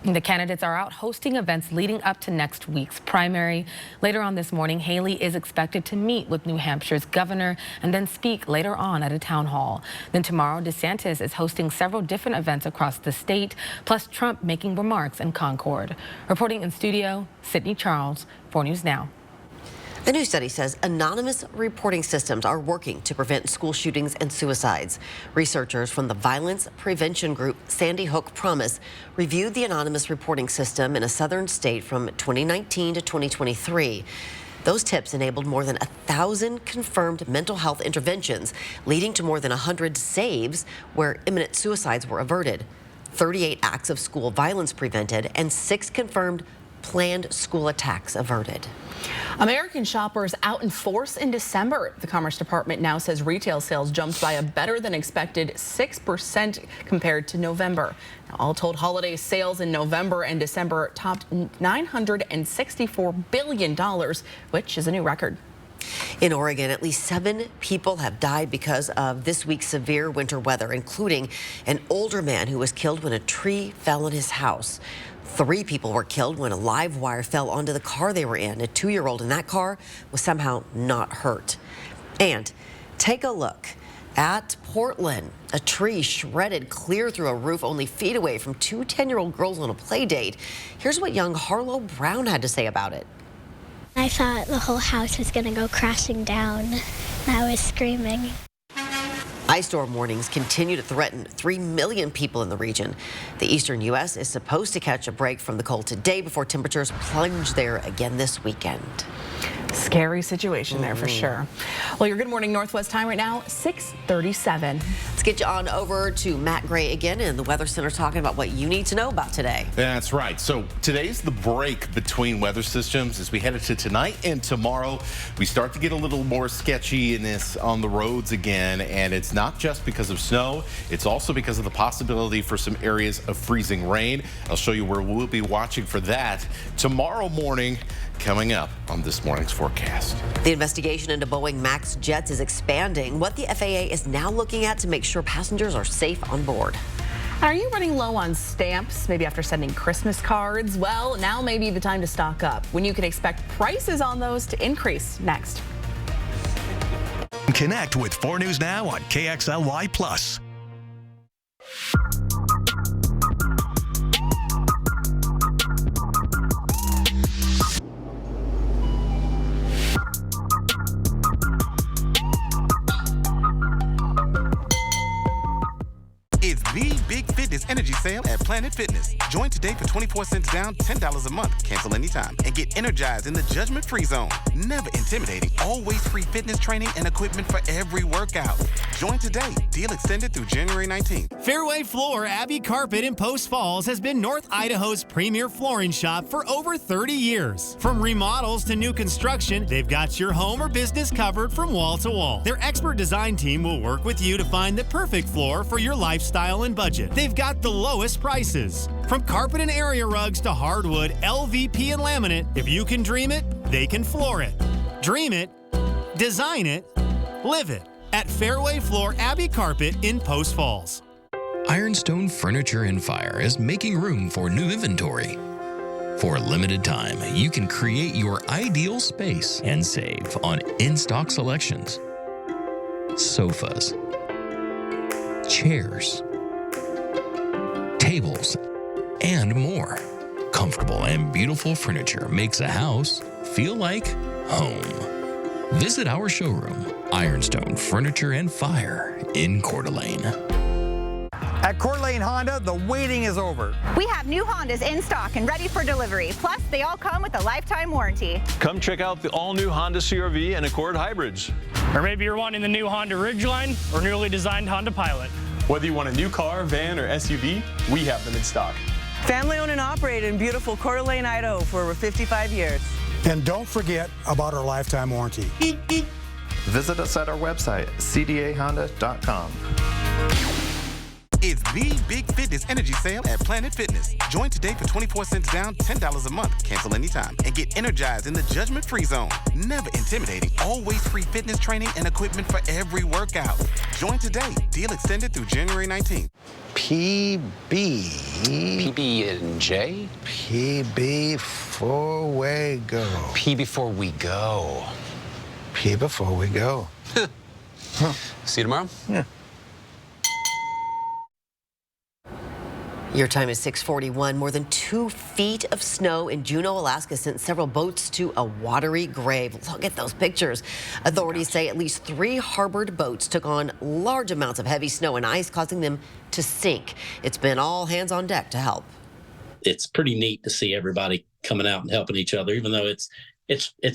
The candidates are out hosting events leading up to next week's primary. Later on this morning, Haley is expected to meet with New Hampshire's governor and then speak later on at a town hall. Then tomorrow, DeSantis is hosting several different events across the state, plus Trump making remarks in Concord. Reporting in studio, Sydney Charles, 4 News Now. A new study says anonymous reporting systems are working to prevent school shootings and suicides. Researchers from the violence prevention group Sandy Hook Promise reviewed the anonymous reporting system in a southern state from 2019 to 2023. Those tips enabled more than 1,000 confirmed mental health interventions, leading to more than 100 saves where imminent suicides were averted, 38 acts of school violence prevented, and 6 confirmed planned school attacks averted. American shoppers out in force in December. The Commerce Department now says retail sales jumped by a better than expected 6% compared to November. Now, all told, holiday sales in November and December topped $964 billion, which is a new record. In Oregon, at least 7 people have died because of this week's severe winter weather, including an older man who was killed when a tree fell on his house. 3 people were killed when a live wire fell onto the car they were in. A 2-year-old in that car was somehow not hurt. And take a look at Portland. A tree shredded clear through a roof only feet away from 2 10-year-old girls on a play date. Here's what young Harlow Brown had to say about it. I thought the whole house was going to go crashing down. I was screaming. Ice storm warnings continue to threaten 3 million people in the region. The eastern U.S. is supposed to catch a break from the cold today before temperatures plunge there again this weekend. Scary situation there for sure. Well, your Good Morning Northwest time right now, 6:37. Let's get you on over to Matt Gray again in the Weather Center talking about what you need to know about today. That's right. So today's the break between weather systems as we head into tonight and tomorrow. We start to get a little more sketchiness on the roads again, and it's not just because of snow. It's also because of the possibility for some areas of freezing rain. I'll show you where we'll be watching for that tomorrow morning, coming up on this morning's forecast. The investigation into Boeing MAX jets is expanding. What the FAA is now looking at to make sure passengers are safe on board. Are you running low on stamps, maybe after sending Christmas cards? Well, now may be the time to stock up, when you can expect prices on those to increase. Next. Connect with 4 News Now on KXLY+. It's the big fitness energy sale at Planet Fitness. Join today for 24 cents down, $10 a month. Cancel anytime and get energized in the judgment-free zone. Never intimidating. Always free fitness training and equipment for every workout. Join today. Deal extended through January 19th. Fairway Floor Abbey Carpet in Post Falls has been North Idaho's premier flooring shop for over 30 years. From remodels to new construction, they've got your home or business covered from wall to wall. Their expert design team will work with you to find the perfect floor for your lifestyle and budget. They've got the lowest prices. From carpet and area rugs to hardwood, LVP and laminate, if you can dream it, they can floor it. Dream it, design it, live it at Fairway Floor Abbey Carpet in Post Falls. Ironstone Furniture and Fire is making room for new inventory. For a limited time, you can create your ideal space and save on in-stock selections. Sofas, chairs, tables, and more. Comfortable and beautiful furniture makes a house feel like home. Visit our showroom, Ironstone Furniture and Fire in Coeur d'Alene. At Coeur d'Alene Honda, the waiting is over. We have new Hondas in stock and ready for delivery. Plus, they all come with a lifetime warranty. Come check out the all-new Honda CR-V and Accord hybrids. Or maybe you're wanting the new Honda Ridgeline or newly designed Honda Pilot. Whether you want a new car, van, or SUV, we have them in stock. Family owned and operated in beautiful Coeur d'Alene, Idaho for over 55 years. And don't forget about our lifetime warranty. Visit us at our website, cdahonda.com. It's the big fitness energy sale at Planet Fitness. Join today for 24 cents down, $10 a month. Cancel anytime and get energized in the judgment-free zone. Never intimidating. Always free fitness training and equipment for every workout. Join today. Deal extended through January 19th. PB&J? PB before we go. P before we go. P before we go. See you tomorrow? Yeah. Your time is 6:41. More than 2 feet of snow in Juneau, Alaska sent several boats to a watery grave. Look at those pictures. Authorities say at least 3 harbored boats took on large amounts of heavy snow and ice, causing them to sink. It's been all hands on deck to help. It's pretty neat to see everybody coming out and helping each other, even though it's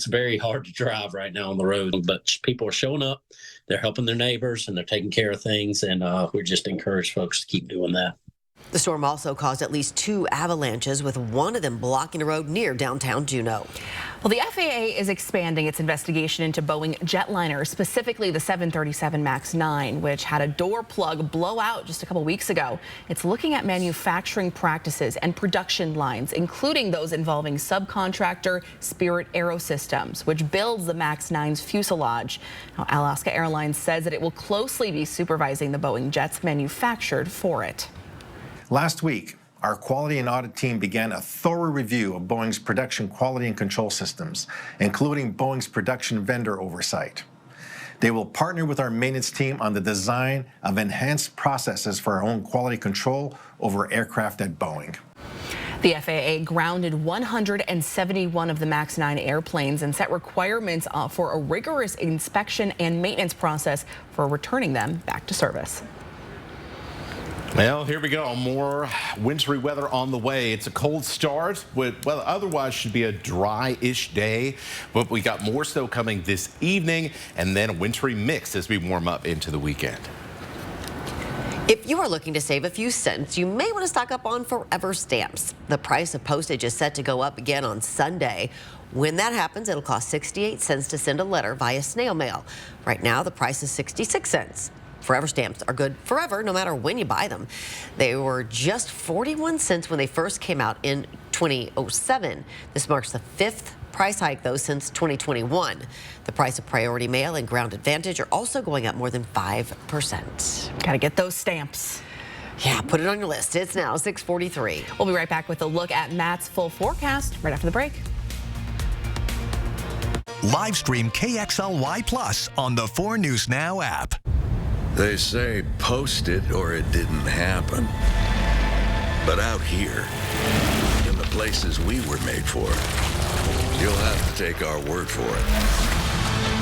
very hard to drive right now on the road. But people are showing up, they're helping their neighbors, and they're taking care of things, and we just encourage folks to keep doing that. The storm also caused at least 2 avalanches, with one of them blocking a road near downtown Juneau. Well, the FAA is expanding its investigation into Boeing jetliners, specifically the 737 MAX 9, which had a door plug blow out just a couple weeks ago. It's looking at manufacturing practices and production lines, including those involving subcontractor Spirit Aerosystems, which builds the MAX 9's fuselage. Now, Alaska Airlines says that it will closely be supervising the Boeing jets manufactured for it. Last week, our quality and audit team began a thorough review of Boeing's production quality and control systems, including Boeing's production vendor oversight. They will partner with our maintenance team on the design of enhanced processes for our own quality control over aircraft at Boeing. The FAA grounded 171 of the MAX 9 airplanes and set requirements for a rigorous inspection and maintenance process for returning them back to service. Well, here we go. More wintry weather on the way. It's a cold start, but well, otherwise should be a dry-ish day. But we got more snow coming this evening, and then a wintry mix as we warm up into the weekend. If you are looking to save a few cents, you may want to stock up on Forever stamps. The price of postage is set to go up again on Sunday. When that happens, it'll cost 68 cents to send a letter via snail mail. Right now, the price is 66 cents. Forever stamps are good forever, no matter when you buy them. They were just 41 cents when they first came out in 2007. This marks the 5th price hike, though, since 2021. The price of Priority Mail and Ground Advantage are also going up more than 5%. Gotta get those stamps. Yeah, put it on your list. It's now 6:43. We'll be right back with a look at Matt's full forecast right after the break. Live stream KXLY Plus on the 4 News Now app. They say post it or it didn't happen. But out here, in the places we were made for, you'll have to take our word for it.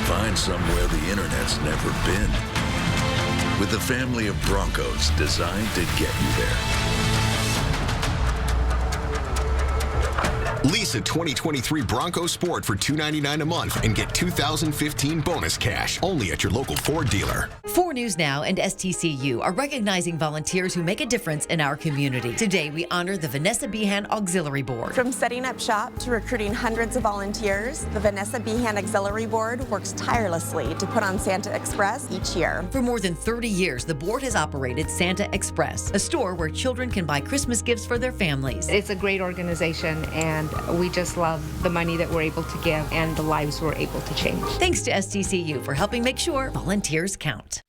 Find somewhere the internet's never been. With a family of Broncos designed to get you there. Lease a 2023 Bronco Sport for $299 a month and get 2015 bonus cash only at your local Ford dealer. 4 News Now and STCU are recognizing volunteers who make a difference in our community. Today, we honor the Vanessa Behan Auxiliary Board. From setting up shop to recruiting hundreds of volunteers, the Vanessa Behan Auxiliary Board works tirelessly to put on Santa Express each year. For more than 30 years, the board has operated Santa Express, a store where children can buy Christmas gifts for their families. It's a great organization, and we just love the money that we're able to give and the lives we're able to change. Thanks to STCU for helping make sure volunteers count.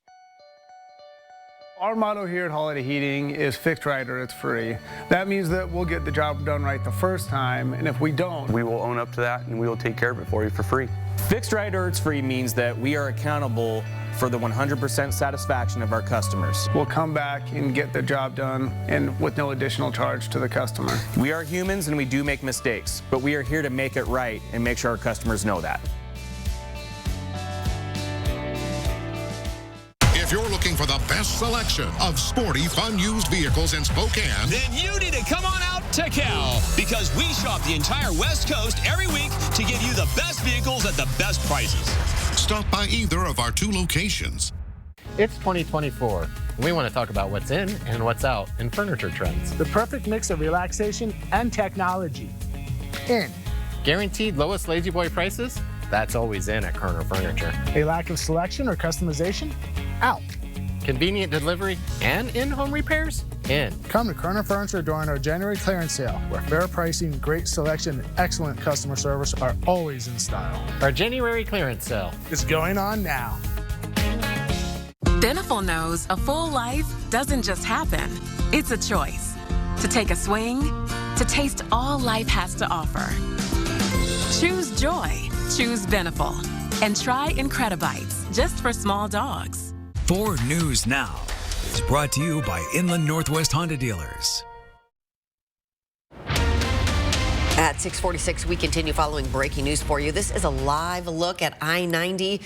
Our motto here at Holiday Heating is fixed right or it's free. That means that we'll get the job done right the first time, and if we don't, We will own up to that and we will take care of it for you for free. Fixed right or it's free means that we are accountable for the 100% satisfaction of our customers. we'll come back and get the job done and with no additional charge to the customer. We are humans and we do make mistakes, but we are here to make it right and make sure our customers know that. If you're looking for the best selection of sporty, fun used vehicles in Spokane, then you need to come on out to Cal, because we shop the entire West Coast every week to give you the best vehicles at the best prices. stop by either of our 2 locations. It's 2024. We want to talk about what's in and what's out in furniture trends. The perfect mix of relaxation and technology. In. Guaranteed lowest Lazy Boy prices? That's always in at Kerner Furniture. A lack of selection or customization? Out. Convenient delivery and in-home repairs? In. Come to Kerner Furniture during our January clearance sale, where fair pricing, great selection, and excellent customer service are always in style. Our January clearance sale is going on now. Beneful knows a full life doesn't just happen. It's a choice. To take a swing, to taste all life has to offer. Choose joy. Choose Beneful. And try Incredibites, just for small dogs. Ford News Now is brought to you by Inland Northwest Honda Dealers. At 6:46, we continue following breaking news for you. This is a live look at I-90.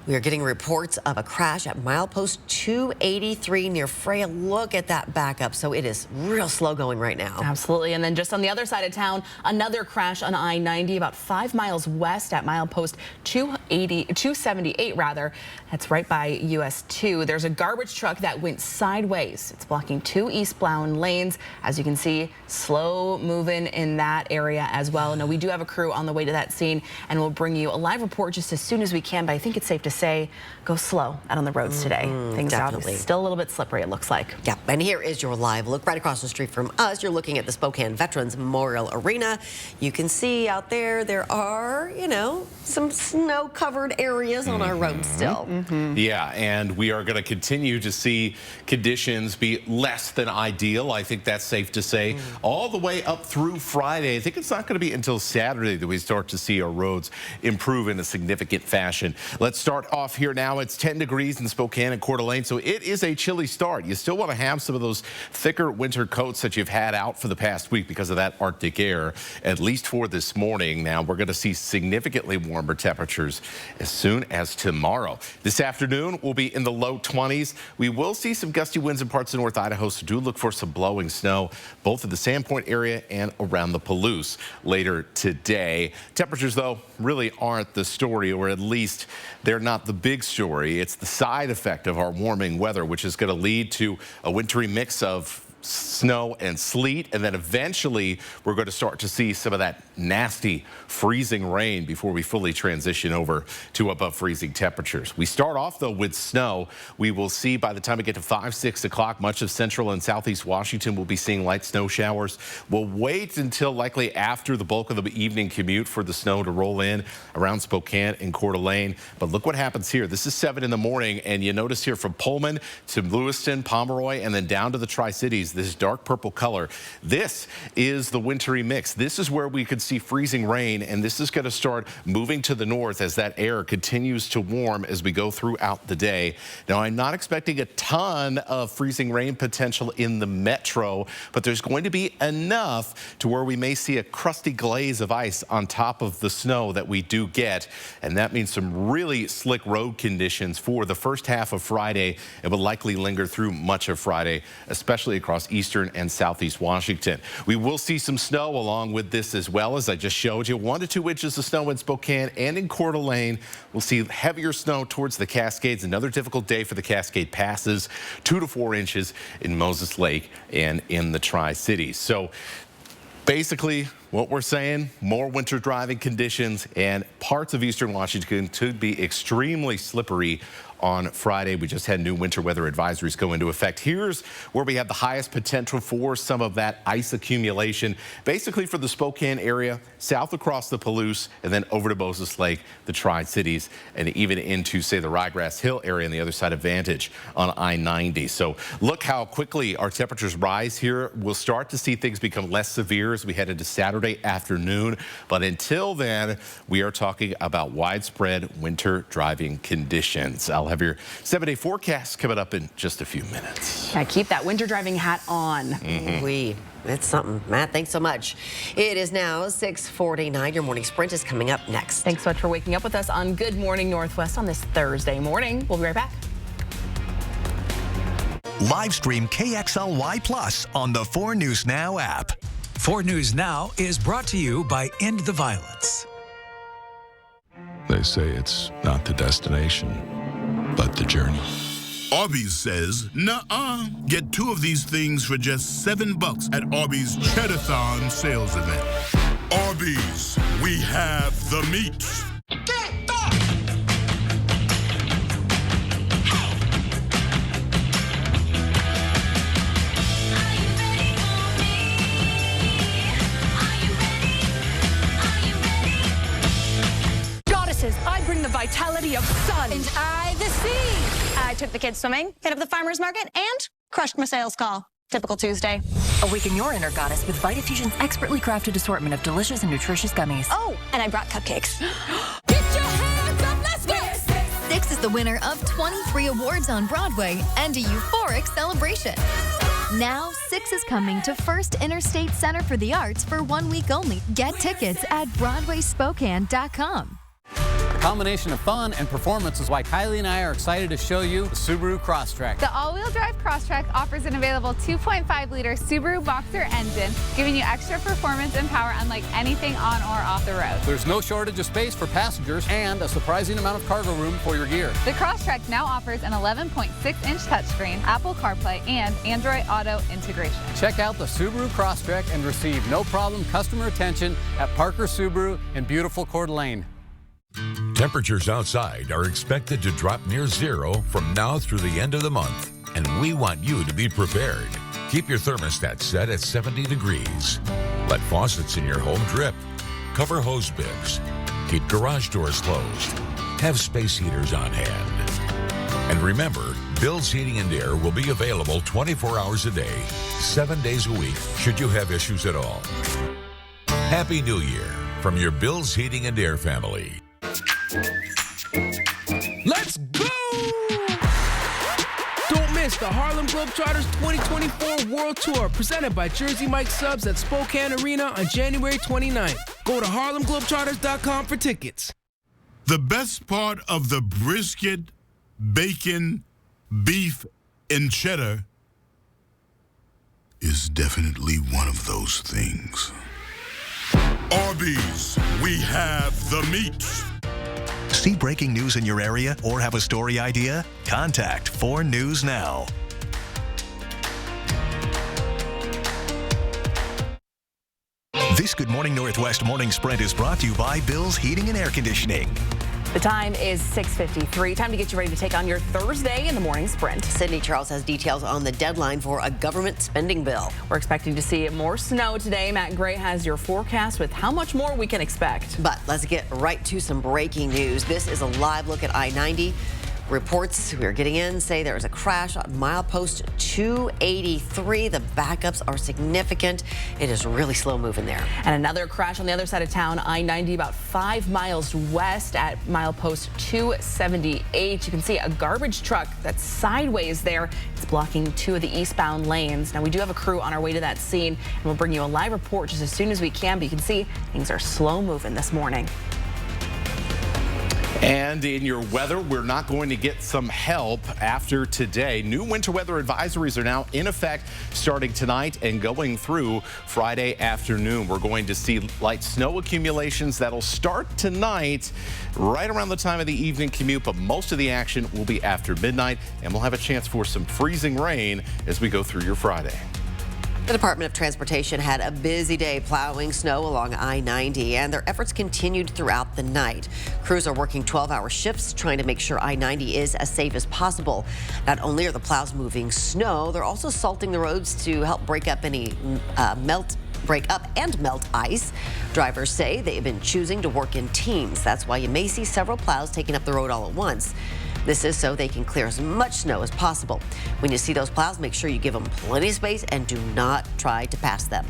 We are getting reports of a crash at milepost 283 near Freya. Look at that backup. So it is real slow going right now. Absolutely. And then just on the other side of town, another crash on I-90 about 5 miles west at milepost 278 rather. That's right by US 2. There's a garbage truck that went sideways. It's blocking 2 eastbound lanes. As you can see, slow moving in that area as well. Now, we do have a crew on the way to that scene, and we'll bring you a live report just as soon as we can. But I think it's safe to say go slow out on the roads today. Things definitely. are still a little bit slippery, it looks like. Yeah, and here is your live look right across the street from us. You're looking at the Spokane Veterans Memorial Arena. You can see out there, there are, you know, some snow-covered areas on our roads still. Yeah, and we are going to continue to see conditions be less than ideal. I think that's safe to say. All the way up through Friday. I think it's not going to be until Saturday that we start to see our roads improve in a significant fashion. Let's start off here now. It's 10 degrees in Spokane and Coeur d'Alene, so it is a chilly start. You still want to have some of those thicker winter coats that you've had out for the past week because of that Arctic air, at least for this morning. Now, we're going to see significantly warmer temperatures as soon as tomorrow. This afternoon, we'll be in the low 20s. We will see some gusty winds in parts of North Idaho, so do look for some blowing snow, both in the Sandpoint area and around the Palouse later today. Temperatures, though, really aren't the story, or at least they're not the big story. It's the side effect of our warming weather, which is going to lead to a wintry mix of snow and sleet, and then eventually we're going to start to see some of that nasty freezing rain before we fully transition over to above freezing temperatures. We start off though with snow. We will see by the time we get to 5, 6 o'clock, much of central and southeast Washington will be seeing light snow showers. We'll wait until likely after the bulk of the evening commute for the snow to roll in around Spokane and Coeur d'Alene. But look what happens here. This is 7 in the morning, and you notice here from Pullman to Lewiston, Pomeroy, and then down to the Tri-Cities, this dark purple color. This is the wintry mix. This is where we could see freezing rain, and this is going to start moving to the north as that air continues to warm as we go throughout the day. Now, I'm not expecting a ton of freezing rain potential in the metro, but there's going to be enough to where we may see a crusty glaze of ice on top of the snow that we do get, and that means some really slick road conditions for the first half of Friday. It will likely linger through much of Friday, especially across eastern and southeast Washington. We will see some snow along with this as well, as I just showed you. 1 to 2 inches of snow in Spokane and in Coeur d'Alene. We'll see heavier snow towards the Cascades. Another difficult day for the Cascade Passes. 2 to 4 inches in Moses Lake and in the Tri-Cities. So basically, what we're saying, more winter driving conditions, and parts of eastern Washington could be extremely slippery on Friday. We just had new winter weather advisories go into effect. Here's where we have the highest potential for some of that ice accumulation, basically for the Spokane area, south across the Palouse, and then over to Moses Lake, the Tri-Cities, and even into, say, the Ryegrass Hill area on the other side of Vantage on I-90. So look how quickly our temperatures rise here. We'll start to see things become less severe as we head into Saturday afternoon. But until then, we are talking about widespread winter driving conditions. I'll have your 7-day forecast coming up in just a few minutes. Yeah, keep that winter driving hat on. It's something. Matt, thanks so much. It is now 6:49. Your morning sprint is coming up next. Thanks so much for waking up with us on Good Morning Northwest on this Thursday morning. We'll be right back. Live stream KXLY Plus on the 4 News Now app. 4 News Now is brought to you by End the Violence. They say it's not the destination, but the journey. Arby's says, nuh-uh. Get 2 of these things for just $7 at Arby's Cheddathon sales event. Arby's, we have the meat. I bring the vitality of sun. And I, the sea. I took the kids swimming, hit up the farmer's market, and crushed my sales call. Typical Tuesday. Awaken your inner goddess with VitaFusion's expertly crafted assortment of delicious and nutritious gummies. Oh, and I brought cupcakes. Get your hands up, let's go! Six is the winner of 23 awards on Broadway and a euphoric celebration. Now, Six is coming to First Interstate Center for the Arts for 1 week only. Get tickets at BroadwaySpokane.com. A combination of fun and performance is why Kylie and I are excited to show you the Subaru Crosstrek. The all-wheel drive Crosstrek offers an available 2.5-liter Subaru Boxer engine, giving you extra performance and power unlike anything on or off the road. There's no shortage of space for passengers and a surprising amount of cargo room for your gear. The Crosstrek now offers an 11.6-inch touchscreen, Apple CarPlay, and Android Auto integration. Check out the Subaru Crosstrek and receive no-problem customer attention at Parker Subaru in beautiful Coeur d'Alene. Temperatures outside are expected to drop near zero from now through the end of the month, and we want you to be prepared. Keep your thermostat set at 70 degrees. Let faucets in your home drip. Cover hose bibs. Keep garage doors closed. Have space heaters on hand. And remember, Bill's Heating and Air will be available 24 hours a day, 7 days a week, should you have issues at all. Happy New Year from your Bill's Heating and Air family. Let's go! Don't miss the Harlem Globetrotters 2024 World Tour presented by Jersey Mike Subs at Spokane Arena on January 29th. Go to harlemglobetrotters.com for tickets. The best part of the brisket, bacon, beef, and cheddar is definitely one of those things. Arby's, we have the meat. See breaking news in your area or have a story idea? Contact 4 News Now. This Good Morning Northwest Morning Sprint is brought to you by Bill's Heating and Air Conditioning. The time is 6:53. Time to get you ready to take on your Thursday in the morning sprint. Sydney Charles has details on the deadline for a government spending bill. We're expecting to see more snow today. Matt Gray has your forecast with how much more we can expect. But let's get right to some breaking news. This is a live look at I-90. Reports we're getting in say there is a crash on milepost 283. The backups are significant. It is really slow moving there. And another crash on the other side of town, I-90, about 5 miles west at milepost 278. You can see a garbage truck that's sideways there. It's blocking 2 of the eastbound lanes. Now, we do have a crew on our way to that scene, and we'll bring you a live report just as soon as we can. But you can see things are slow moving this morning. And in your weather, we're not going to get some help after today. New winter weather advisories are now in effect starting tonight and going through Friday afternoon. We're going to see light snow accumulations that'll start tonight right around the time of the evening commute, but most of the action will be after midnight, and we'll have a chance for some freezing rain as we go through your Friday. The Department of Transportation had a busy day plowing snow along I-90, and their efforts continued throughout the night. Crews are working 12-hour shifts trying to make sure I-90 is as safe as possible. Not only are the plows moving snow, they're also salting the roads to help break up any break up and melt ice. Drivers say they've been choosing to work in teams. That's why you may see several plows taking up the road all at once. This is so they can clear as much snow as possible. When you see those plows, make sure you give them plenty of space and do not try to pass them.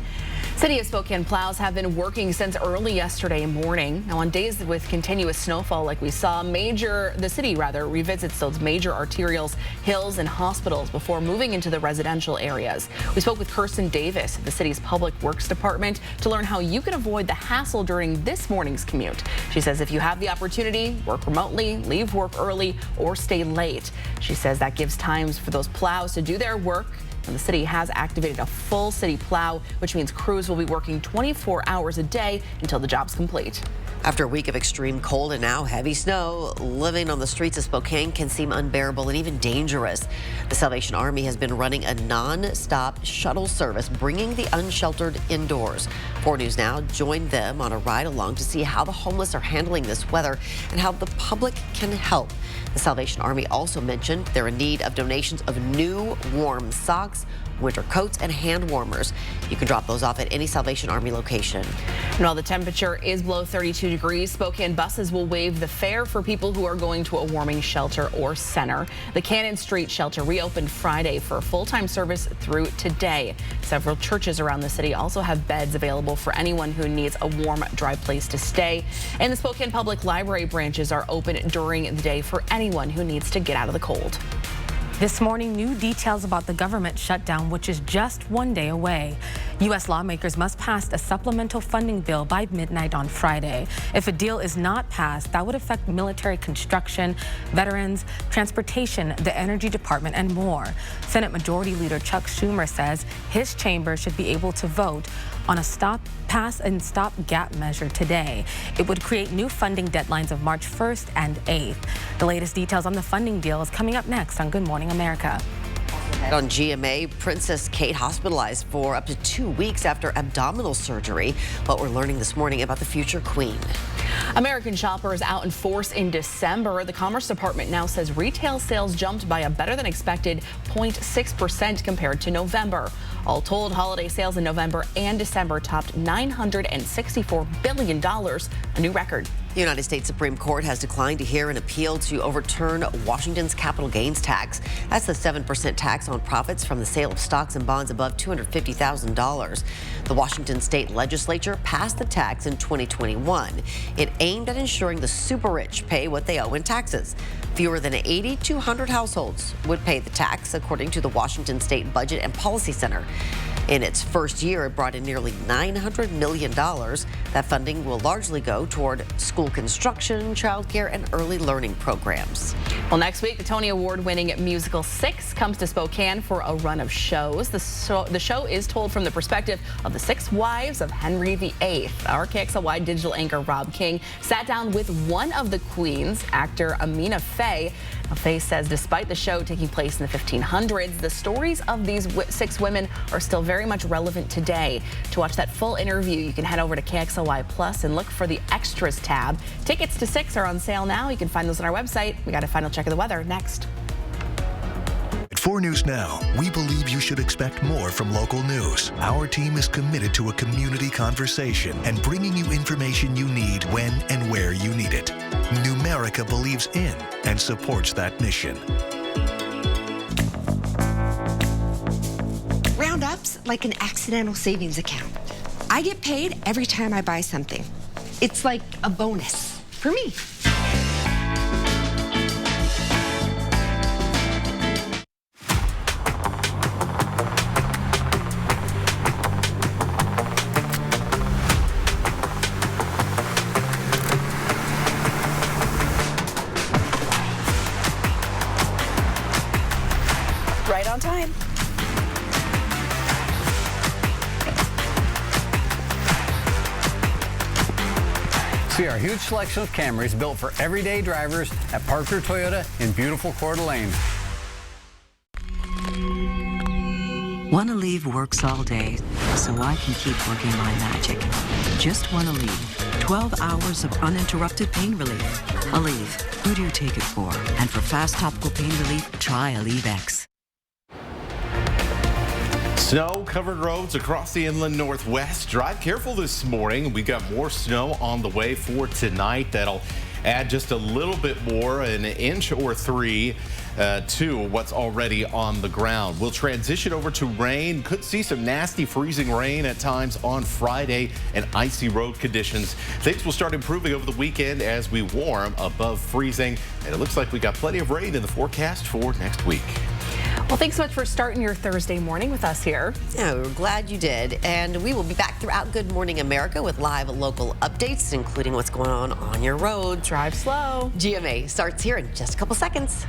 City of Spokane plows have been working since early yesterday morning. Now, on days with continuous snowfall like we saw, the city revisits those major arterials, hills, and hospitals before moving into the residential areas. We spoke with Kirsten Davis of the city's Public Works Department to learn how you can avoid the hassle during this morning's commute. She says if you have the opportunity, work remotely, leave work early, or stay late. She says that gives times for those plows to do their work. And the city has activated a full city plow, which means crews will be working 24 hours a day until the job's complete. After a week of extreme cold and now heavy snow, living on the streets of Spokane can seem unbearable and even dangerous. The Salvation Army has been running a non-stop shuttle service, bringing the unsheltered indoors. 4 News Now joined them on a ride along to see how the homeless are handling this weather and how the public can help. The Salvation Army also mentioned they're in need of donations of new warm socks, winter coats, and hand warmers. You can drop those off at any Salvation Army location. And while the temperature is below 32 degrees, Spokane buses will waive the fare for people who are going to a warming shelter or center. The Cannon Street shelter reopened Friday for full-time service through today. Several churches around the city also have beds available for anyone who needs a warm, dry place to stay. And the Spokane Public Library branches are open during the day for anyone who needs to get out of the cold. This morning, new details about the government shutdown, which is just 1 day away. U.S. lawmakers must pass a supplemental funding bill by midnight on Friday. If a deal is not passed, that would affect military construction, veterans, transportation, the Energy Department, and more. Senate Majority Leader Chuck Schumer says his chamber should be able to vote on a pass and stop-gap measure today. It would create new funding deadlines of March 1st and 8th. The latest details on the funding deal is coming up next on Good Morning America. On GMA, Princess Kate hospitalized for up to 2 weeks after abdominal surgery. What we're learning this morning about the future queen. American shoppers out in force in December. The Commerce Department now says retail sales jumped by a better than expected 0.6% compared to November. All told, holiday sales in November and December topped $964 billion, a new record. The United States Supreme Court has declined to hear an appeal to overturn Washington's capital gains tax. That's the 7% tax on profits from the sale of stocks and bonds above $250,000. The Washington state legislature passed the tax in 2021. It aimed at ensuring the super rich pay what they owe in taxes. Fewer than 8,200 households would pay the tax, according to the Washington State Budget and Policy Center. In its first year, it brought in nearly $900 million. That funding will largely go toward school construction, childcare, and early learning programs. Well, next week, the Tony Award-winning musical Six comes to Spokane for a run of shows. The show is told from the perspective of the 6 wives of Henry VIII. Our KXLY digital anchor Rob King sat down with one of the queens, actor Amina Faye. Faye says despite the show taking place in the 1500s, the stories of these 6 women are still very much relevant today. To watch that full interview, you can head over to KXLY Plus and look for the Extras tab. Tickets to 6 are on sale now. You can find those on our website. We got a final check of the weather next. At 4 News Now, we believe you should expect more from local news. Our team is committed to a community conversation and bringing you information you need when and where you need it. Numerica believes in and supports that mission. Roundup's like an accidental savings account. I get paid every time I buy something. It's like a bonus for me. Right on time. See our huge selection of Camrys built for everyday drivers at Parker Toyota in beautiful Coeur d'Alene. OneAleve works all day, so I can keep working my magic. Just OneAleve. 12 hours of uninterrupted pain relief. Aleve, who do you take it for? And for fast topical pain relief, try Aleve X. Snow-covered roads across the inland Northwest. Drive careful this morning. We got more snow on the way for tonight. That'll add just a little bit more, an inch or 3 to what's already on the ground. We'll transition over to rain. Could see some nasty freezing rain at times on Friday and icy road conditions. Things will start improving over the weekend as we warm above freezing. And it looks like we got plenty of rain in the forecast for next week. Well, thanks so much for starting your Thursday morning with us here. Yeah, we're glad you did. And we will be back throughout Good Morning America with live local updates, including what's going on your road. Drive slow. GMA starts here in just a couple seconds.